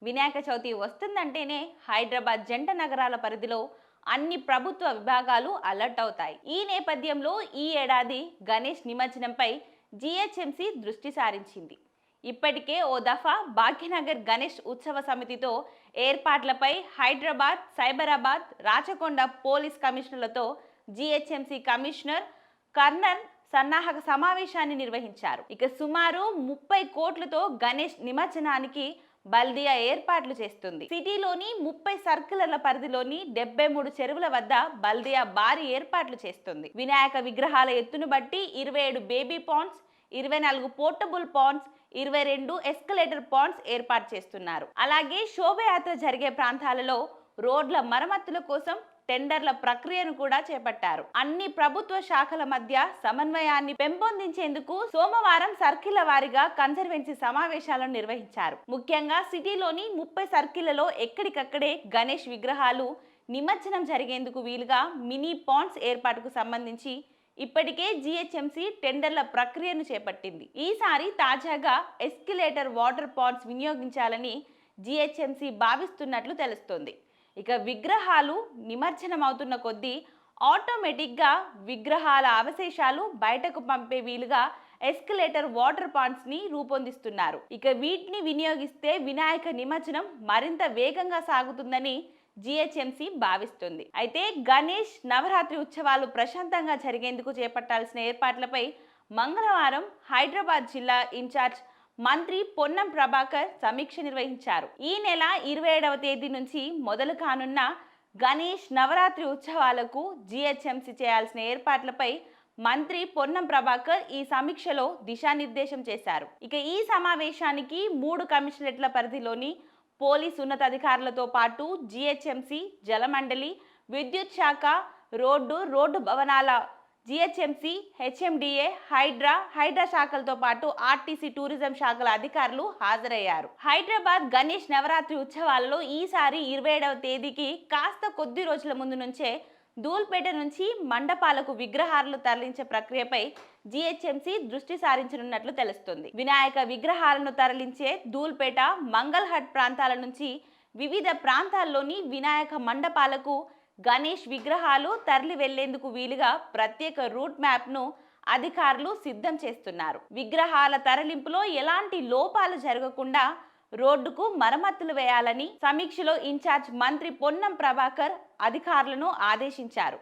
వినాయక చవితి వస్తుందంటేనే హైదరాబాద్ జంట నగరాల పరిధిలో అన్ని ప్రభుత్వ విభాగాలు అలర్ట్ అవుతాయి. ఈ నేపథ్యంలో ఈ ఏడాది గణేష్ నిమజ్జనంపై జిహెచ్ఎంసి దృష్టి సారించింది. ఇప్పటికే ఓ దఫా భాగ్యనగర్ గణేష్ ఉత్సవ సమితితో ఏర్పాట్లపై హైదరాబాద్, సైబరాబాద్, రాచకొండ పోలీస్ కమిషనర్లతో జిహెచ్ఎంసి కమిషనర్ కర్నల్ సన్నాహక సమావేశాన్ని నిర్వహించారు. ఇక సుమారు 30 కోట్లతో గణేష్ నిమజ్జనానికి బల్దియా ఏర్పాట్లు చేస్తుంది. సిటీలోని 30 సర్కిళ్ల పరిధిలోని 73 చెరువుల వద్ద బల్దియా భారీ ఏర్పాట్లు చేస్తుంది. వినాయక విగ్రహాల ఎత్తును బట్టి 27 baby ponds, 24 portable ponds, 22 escalator ponds ఏర్పాటు చేస్తున్నారు. అలాగే శోభయాత్ర జరిగే ప్రాంతాలలో రోడ్ల మరమ్మతుల కోసం టెండర్ల ప్రక్రియను కూడా చేపట్టారు. అన్ని ప్రభుత్వ శాఖల మధ్య సమన్వయాన్ని పెంపొందించేందుకు సోమవారం సర్కిళ్ల వారీగా కన్సర్వెన్సీ సమావేశాలను నిర్వహించారు. ముఖ్యంగా సిటీలోని 30 సర్కిళ్లలో ఎక్కడికక్కడే గణేష్ విగ్రహాలు నిమజ్జనం జరిగేందుకు వీలుగా మినీ పాండ్స్ ఏర్పాటుకు సంబంధించి ఇప్పటికే జిహెచ్ఎంసి టెండర్ల ప్రక్రియను చేపట్టింది. ఈసారి తాజాగా ఎస్కిలేటర్ వాటర్ పాండ్స్ వినియోగించాలని జిహెచ్ఎంసి భావిస్తున్నట్లు తెలుస్తోంది. ఇక విగ్రహాలు నిమజ్జనం అవుతున్న కొద్దీ ఆటోమేటిక్గా విగ్రహాల అవశేషాలు బయటకు పంపే వీలుగా ఎస్కలేటర్ వాటర్ పాండ్స్ ని రూపొందిస్తున్నారు. ఇక వీటిని వినియోగిస్తే వినాయక నిమజ్జనం మరింత వేగంగా సాగుతుందని జిహెచ్ఎంసి భావిస్తుంది. అయితే గణేష్ నవరాత్రి ఉత్సవాలు ప్రశాంతంగా జరిగేందుకు చేపట్టాల్సిన ఏర్పాట్లపై మంగళవారం హైదరాబాద్ జిల్లా ఇన్ఛార్జ్ మంత్రి పొన్నం ప్రభాకర్ సమీక్ష నిర్వహించారు. ఈ నెల 27వ తేదీ నుంచి మొదలు కానున్న గణేష్ నవరాత్రి ఉత్సవాలకు జిహెచ్ఎంసి చేయాల్సిన ఏర్పాట్లపై మంత్రి పొన్నం ప్రభాకర్ ఈ సమీక్షలో దిశానిర్దేశం చేశారు. ఇక ఈ సమావేశానికి 3 కమిషనరేట్ల పరిధిలోని పోలీసు ఉన్నతాధికారులతో పాటు జిహెచ్ఎంసి, జలమండలి, విద్యుత్ శాఖ, రోడ్డు భవనాల జిహెచ్ఎంసి, హెచ్ఎండిఏ, హైడ్రా శాఖలతో పాటు ఆర్టీసీ, టూరిజం శాఖల అధికారులు హాజరయ్యారు. హైదరాబాద్ గణేష్ నవరాత్రి ఉత్సవాలలో ఈసారి 27వ తేదీకి కాస్త కొద్ది రోజుల ముందు నుంచే ధూల్పేట నుంచి మండపాలకు విగ్రహాలను తరలించే ప్రక్రియపై జిహెచ్ఎంసి దృష్టి సారించనున్నట్లు తెలుస్తుంది. వినాయక విగ్రహాలను తరలించే ధూల్పేట, మంగళహట్ ప్రాంతాల నుంచి వివిధ ప్రాంతాల్లోని వినాయక మండపాలకు గణేష్ విగ్రహాలు తరలి వెళ్లేందుకు వీలుగా ప్రత్యేక రూట్ మ్యాప్ ను అధికారులు సిద్ధం చేస్తున్నారు. విగ్రహాల తరలింపులో ఎలాంటి లోపాలు జరగకుండా రోడ్డుకు మరమ్మతులు వేయాలని సమీక్షలో ఇన్ఛార్జ్ మంత్రి పొన్నం ప్రభాకర్ అధికారులను ఆదేశించారు.